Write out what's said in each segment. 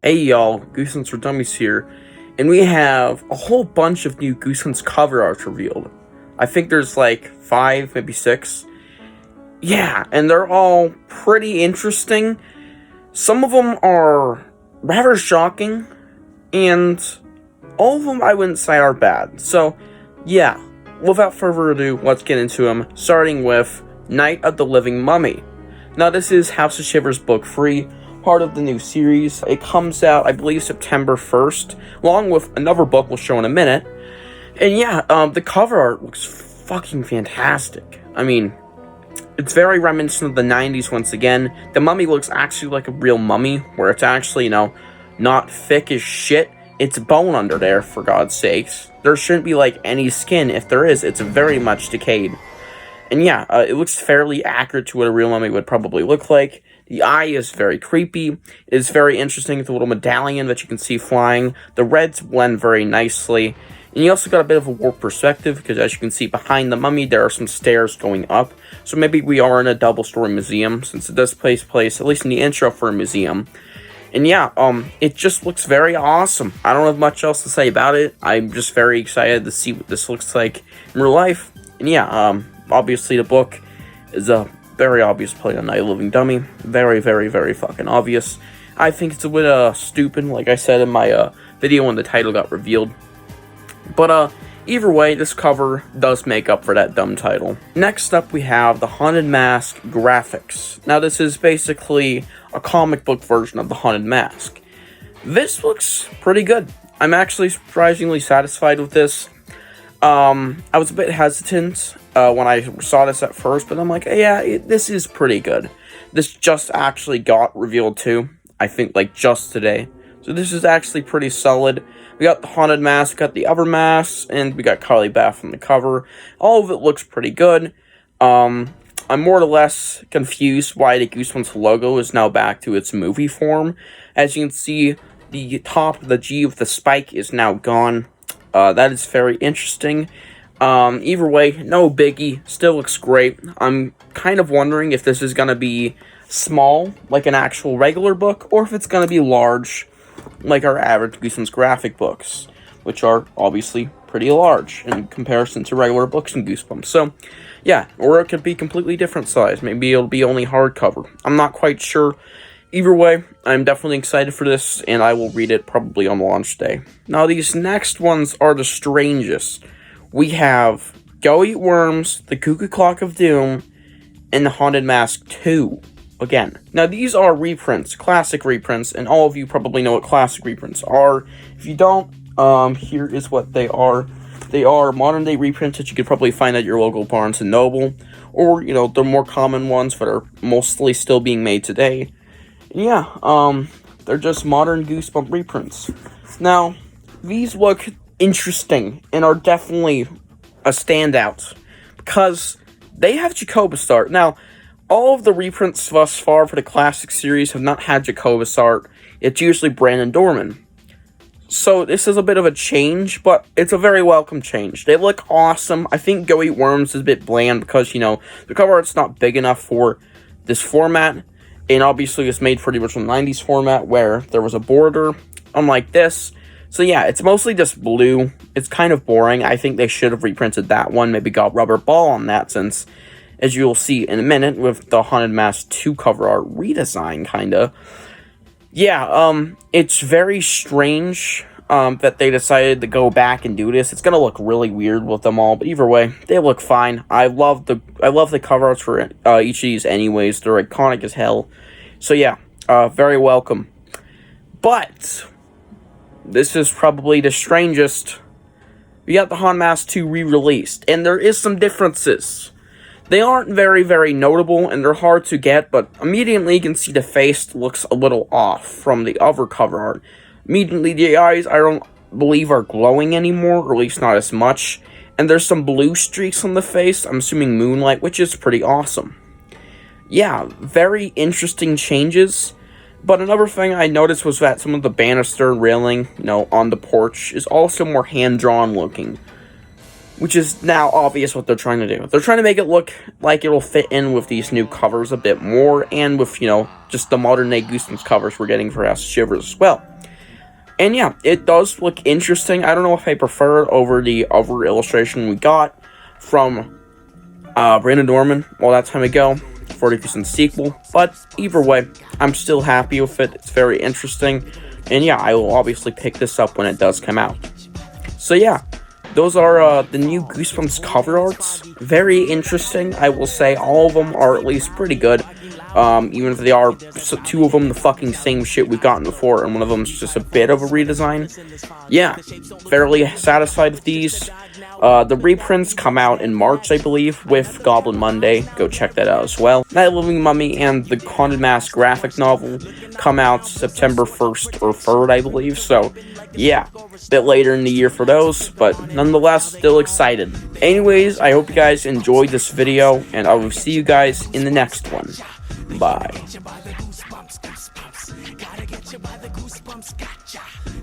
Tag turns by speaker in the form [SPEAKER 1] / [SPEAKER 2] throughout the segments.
[SPEAKER 1] Hey y'all, Goosebumps for Dummies here, and we have a whole bunch of new Goosebumps cover art revealed. I think there's like 5, maybe 6. Yeah, and they're all pretty interesting. Some of them are rather shocking, and all of them I wouldn't say are bad. So, yeah, without further ado, let's get into them, starting with Night of the Living Mummy. Now, this is House of Shivers Book 3, part of the new series. It comes out, I believe, September 1st, along with another book we'll show in a minute. And yeah, the cover art looks fucking fantastic. I mean, it's very reminiscent of the 90s once again. The mummy looks actually like a real mummy, where it's actually, not thick as shit. It's bone under there, for God's sakes. There shouldn't be, any skin. If there is, it's very much decayed. And yeah, it looks fairly accurate to what a real mummy would probably look like. The eye is very creepy. It's very interesting with the little medallion that you can see flying. The reds blend very nicely. And you also got a bit of a warped perspective, because as you can see behind the mummy, there are some stairs going up. So maybe we are in a double-story museum, since it does place, at least in the intro, for a museum. And yeah, it just looks very awesome. I don't have much else to say about it. I'm just very excited to see what this looks like in real life. And yeah, obviously the book is a very obvious play on Night of the Living Dummy. Very, very, very fucking obvious. I think it's a bit, stupid, like I said in my, video when the title got revealed. But, either way, this cover does make up for that dumb title. Next up, we have the Haunted Mask graphics. Now, this is basically a comic book version of the Haunted Mask. This looks pretty good. I'm actually surprisingly satisfied with this. I was a bit hesitant when I saw this at first, but I'm like, yeah, this is pretty good. This just actually got revealed too, I think, just today. So this is actually pretty solid. We got the Haunted Mask, we got the other masks, and we got Carly Bath on the cover. All of it looks pretty good. I'm more or less confused why the Goosebumps logo is now back to its movie form. As you can see, the top of the G with the spike is now gone. That is very interesting. Either way, no biggie. Still looks great. I'm kind of wondering if this is going to be small, like an actual regular book, or if it's going to be large, like our average Goosebumps graphic books, which are obviously pretty large in comparison to regular books in Goosebumps. So, yeah, or it could be completely different size. Maybe it'll be only hardcover. I'm not quite sure. Either way, I'm definitely excited for this, and I will read it probably on launch day. Now, these next ones are the strangest. We have Go Eat Worms, The Cuckoo Clock of Doom, and The Haunted Mask 2. Again. Now, these are reprints, classic reprints, and all of you probably know what classic reprints are. If you don't, here is what they are. They are modern-day reprints that you could probably find at your local Barnes & Noble, or, the more common ones that are mostly still being made today. And yeah, they're just modern Goosebump reprints. Now, these look interesting, and are definitely a standout, because they have Jacobus art. Now, all of the reprints thus far for the classic series have not had Jacobus art. It's usually Brandon Dorman. So this is a bit of a change, but it's a very welcome change. They look awesome. I think Go Eat Worms is a bit bland because, the cover art's not big enough for this format. And obviously it's made for the original 90s format where there was a border, unlike this. So yeah, it's mostly just blue. It's kind of boring. I think they should have reprinted that one. Maybe got Rubber Ball on that, since, as you'll see in a minute, with the Haunted Mask 2 cover art redesign, kinda. Yeah, it's very strange that they decided to go back and do this. It's gonna look really weird with them all, but either way, they look fine. I love the cover arts for each of these anyways. They're iconic as hell. So yeah, very welcome. But this is probably the strangest. We got the Haunted Mask 2 re-released, and there is some differences. They aren't very, very notable, and they're hard to get, but immediately you can see the face looks a little off from the other cover art. Immediately, the eyes, I don't believe, are glowing anymore, or at least not as much. And there's some blue streaks on the face, I'm assuming moonlight, which is pretty awesome. Yeah, very interesting changes. But another thing I noticed was that some of the banister railing, on the porch is also more hand-drawn looking. which is now obvious what they're trying to do. They're trying to make it look like it'll fit in with these new covers a bit more, and with, just the modern-day Goosebumps covers we're getting for House of Shivers as well. And yeah, it does look interesting. I don't know if I prefer it over the other illustration we got from Brandon Norman all that time ago for the Goosebumps sequel, but either way, I'm still happy with it. It's very interesting, and yeah, I will obviously pick this up when it does come out. So yeah, those are the new Goosebumps cover arts. Very interesting, I will say. All of them are at least pretty good. Even if they are, two of them the fucking same shit we've gotten before, and one of them's just a bit of a redesign. Yeah, fairly satisfied with these. The reprints come out in March, I believe, with Goblin Monday. Go check that out as well. Night Living Mummy and the Haunted Mask graphic novel come out September 1st or 3rd, I believe. So, yeah, a bit later in the year for those, but nonetheless, still excited. Anyways, I hope you guys enjoyed this video, and I will see you guys in the next one. Bye.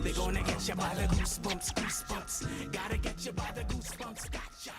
[SPEAKER 1] They gonna get you by the goosebumps, goosebumps. Gotta get you by the goosebumps, gotcha.